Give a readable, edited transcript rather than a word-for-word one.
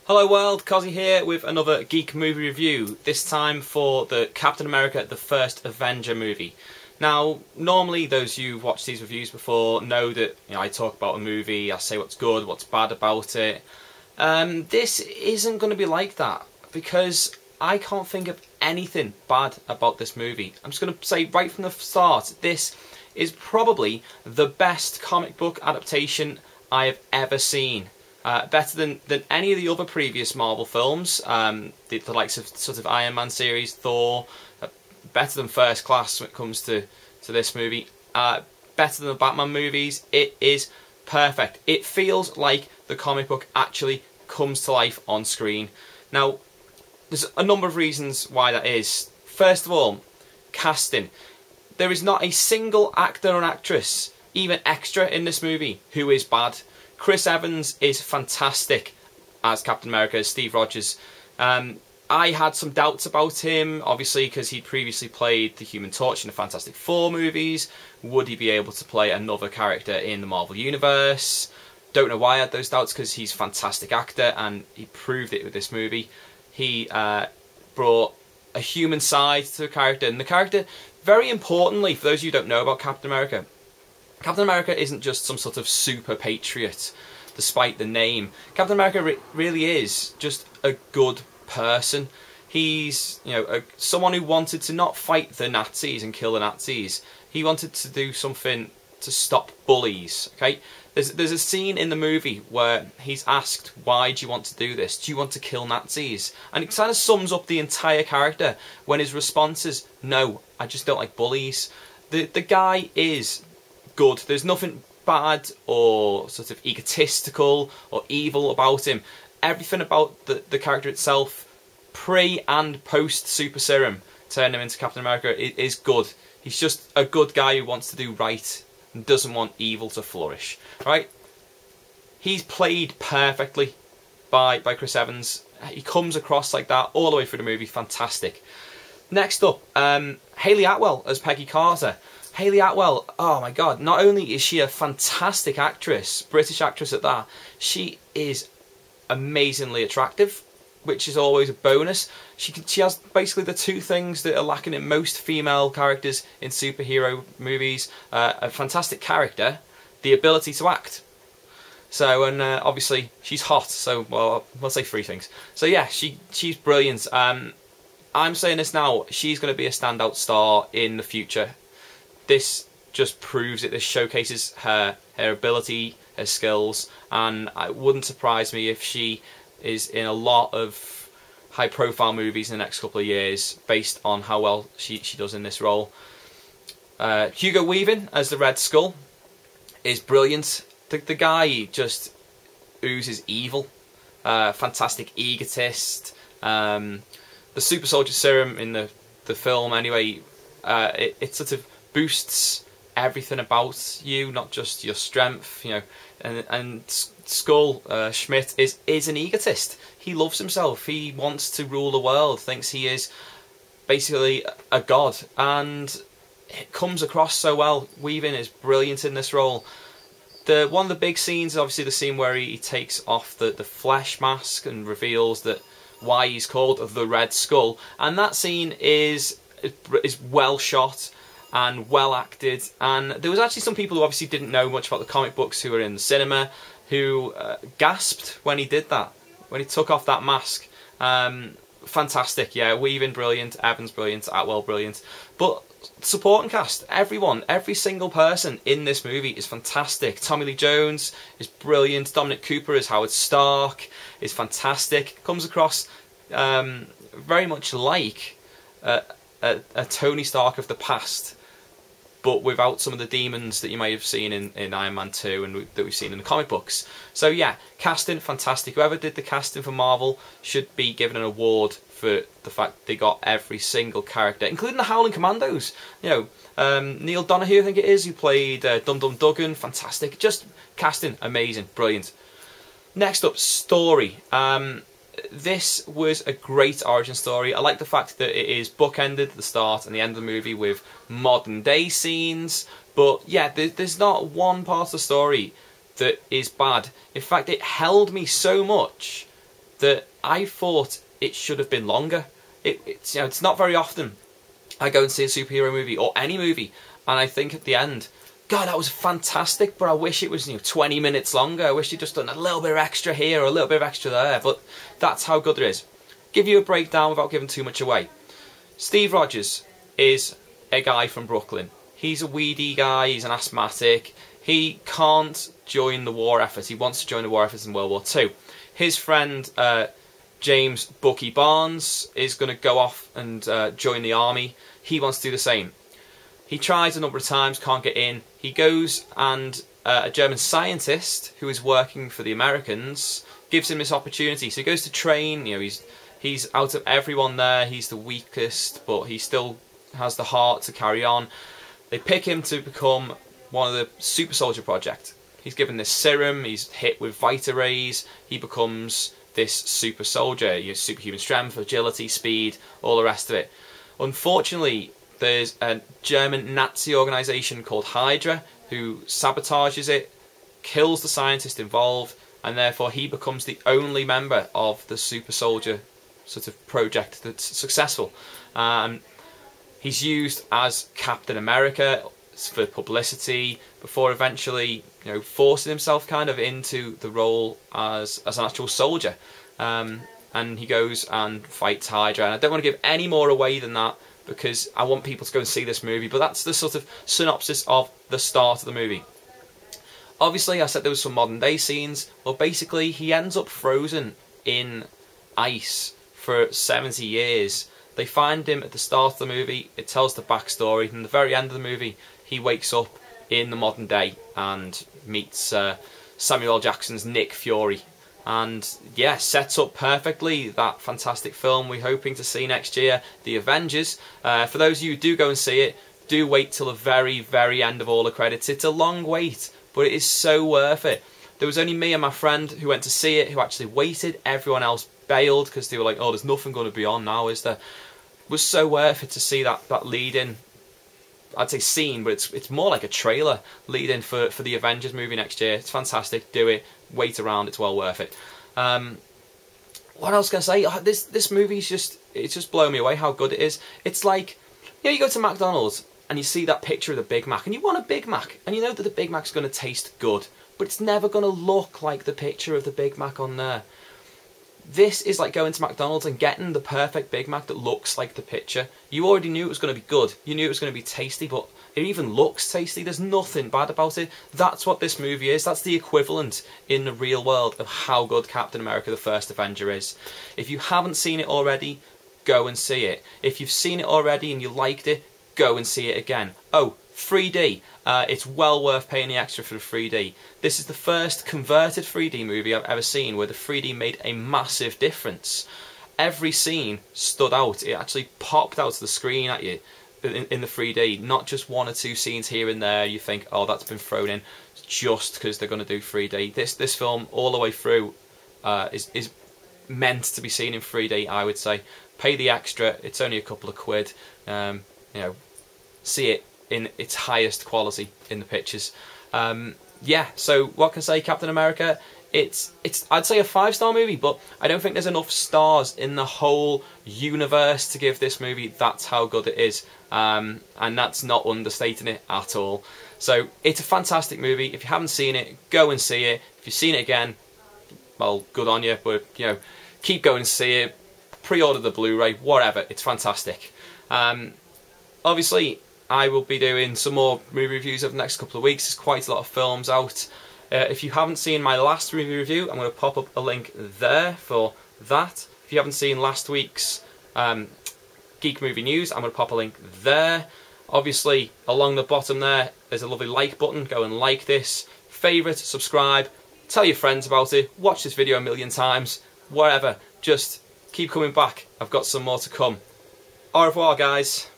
Hello world, Cossy here with another Geek movie review, this time for the Captain America the First Avenger movie. Now, normally those who've watched these reviews before know that I talk about a movie, I say what's good, what's bad about it. This isn't going to be like that, because I can't think of anything bad about this movie. I'm just going to say right from the start, this is probably the best comic book adaptation I have ever seen. Better than any of the other previous Marvel films, the likes of sort of Iron Man series, Thor, better than First Class when it comes to this movie, better than the Batman movies. It is perfect. It feels like the comic book actually comes to life on screen. Now, there's a number of reasons why that is. First of all, casting. There is not a single actor or actress, even extra in this movie, who is bad. Chris Evans is fantastic as Captain America, as Steve Rogers. I had some doubts about him, obviously, because he'd previously played the Human Torch in the Fantastic Four movies. Would he be able to play another character in the Marvel Universe? Don't know why I had those doubts, because he's a fantastic actor, and he proved it with this movie. He brought a human side to the character, and the character, very importantly, for those of you who don't know about Captain America isn't just some sort of super patriot, despite the name. Captain America really is just a good person. He's, someone who wanted to not fight the Nazis and kill the Nazis. He wanted to do something to stop bullies. Okay, there's a scene in the movie where he's asked, "Why do you want to do this? Do you want to kill Nazis?" And it kind of sums up the entire character when his response is, "No, I just don't like bullies." The guy is good. There's nothing bad or sort of egotistical or evil about him. Everything about the character itself, pre and post Super Serum, turn him into Captain America, is good. He's just a good guy who wants to do right and doesn't want evil to flourish. Right? He's played perfectly by Chris Evans. He comes across like that all the way through the movie. Fantastic. Next up, Hayley Atwell as Peggy Carter. Hayley Atwell, oh my god, not only is she a fantastic actress, British actress at that, she is amazingly attractive, which is always a bonus. She has basically the two things that are lacking in most female characters in superhero movies: a fantastic character, the ability to act. So, and obviously she's hot, so, well, I'll say three things. So yeah, she's brilliant. I'm saying this now, she's going to be a standout star in the future. This just proves it. This showcases her ability, her skills, and it wouldn't surprise me if she is in a lot of high-profile movies in the next couple of years, based on how well she does in this role. Hugo Weaving as the Red Skull is brilliant. The guy just oozes evil. Fantastic egotist. The Super Soldier Serum in the film, anyway, it sort of boosts everything about you, not just your strength, and Skull Schmidt is an egotist. He loves himself. He wants to rule the world, thinks he is basically a god, and it comes across so well. Weaving is brilliant in this role. One of the big scenes is obviously the scene where he takes off the flesh mask and reveals that why he's called the Red Skull, and that scene is well shot and well acted, and there was actually some people who obviously didn't know much about the comic books who were in the cinema who gasped when he did that, when he took off that mask. Fantastic, yeah. Weaving brilliant, Evans brilliant, Atwell brilliant, but supporting cast, everyone, every single person in this movie is fantastic. Tommy Lee Jones is brilliant. Dominic Cooper as Howard Stark is fantastic. Comes across very much like a Tony Stark of the past, but without some of the demons that you may have seen in Iron Man 2 and that we've seen in the comic books. So yeah, casting, fantastic. Whoever did the casting for Marvel should be given an award for the fact they got every single character, including the Howling Commandos. Neil Donahue, I think it is, who played Dum Dum Dugan. Fantastic. Just casting, amazing, brilliant. Next up, story. This was a great origin story. I like the fact that it is bookended at the start and the end of the movie with modern day scenes. But yeah, there's not one part of the story that is bad. In fact, it held me so much that I thought it should have been longer. It's not very often I go and see a superhero movie or any movie and I think at the end, God, that was fantastic, but I wish it was 20 minutes longer. I wish you'd just done a little bit of extra here or a little bit of extra there, but that's how good it is. Give you a breakdown without giving too much away. Steve Rogers is a guy from Brooklyn. He's a weedy guy, he's an asthmatic. He can't join the war effort. He wants to join the war effort in World War II. His friend James Bucky Barnes is going to go off and join the army. He wants to do the same. He tries a number of times, can't get in. He goes and a German scientist who is working for the Americans gives him this opportunity. So he goes to train. He's out of everyone there. He's the weakest, but he still has the heart to carry on. They pick him to become one of the Super Soldier Project. He's given this serum. He's hit with Vita rays. He becomes this super soldier. He has superhuman strength, agility, speed, all the rest of it. Unfortunately, there's a German Nazi organisation called Hydra who sabotages it, kills the scientist involved, and therefore he becomes the only member of the super soldier sort of project that's successful. He's used as Captain America for publicity before eventually forcing himself kind of into the role as an actual soldier. And he goes and fights Hydra. And I don't want to give any more away than that, because I want people to go and see this movie, but that's the sort of synopsis of the start of the movie. Obviously, I said there was some modern day scenes. Well, basically, he ends up frozen in ice for 70 years. They find him at the start of the movie. It tells the backstory. And at the very end of the movie, he wakes up in the modern day and meets Samuel L. Jackson's Nick Fury. And yeah, sets up perfectly that fantastic film we're hoping to see next year, The Avengers. For those of you who do go and see it, do wait till the very, very end of all the credits. It's a long wait, but it is so worth it. There was only me and my friend who went to see it, who actually waited. Everyone else bailed because they were like, oh, there's nothing going to be on now, is there? It was so worth it to see that lead-in. I'd say scene, but it's more like a trailer lead-in for the Avengers movie next year. It's fantastic. Do it. Wait around. It's well worth it. What else can I say? This movie's just blown me away how good it is. It's like, you go to McDonald's and you see that picture of the Big Mac and you want a Big Mac and you know that the Big Mac's going to taste good, but it's never going to look like the picture of the Big Mac on there. This is like going to McDonald's and getting the perfect Big Mac that looks like the picture. You already knew it was going to be good. You knew it was going to be tasty, but it even looks tasty. There's nothing bad about it. That's what this movie is. That's the equivalent in the real world of how good Captain America the First Avenger is. If you haven't seen it already, go and see it. If you've seen it already and you liked it, go and see it again. Oh, 3D. It's well worth paying the extra for the 3D. This is the first converted 3D movie I've ever seen where the 3D made a massive difference. Every scene stood out. It actually popped out of the screen at you in the 3D. Not just one or two scenes here and there you think, oh, that's been thrown in just because they're going to do 3D. This film all the way through is meant to be seen in 3D, I would say. Pay the extra. It's only a couple of quid. See it in its highest quality in the pictures. Yeah, so what can I say? Captain America, it's I'd say a 5-star movie, but I don't think there's enough stars in the whole universe to give this movie that's how good it is. And that's not understating it at all. So it's a fantastic movie. If you haven't seen it, go and see it. If you've seen it again, well, good on you, but keep going and see it. Pre-order the Blu-ray, whatever. It's fantastic. Obviously, I will be doing some more movie reviews over the next couple of weeks. There's quite a lot of films out. If you haven't seen my last movie review, I'm going to pop up a link there for that. If you haven't seen last week's Geek Movie News, I'm going to pop a link there. Obviously, along the bottom there, there's a lovely like button. Go and like this. Favourite, subscribe, tell your friends about it, watch this video a million times, whatever. Just keep coming back. I've got some more to come. Au revoir, guys.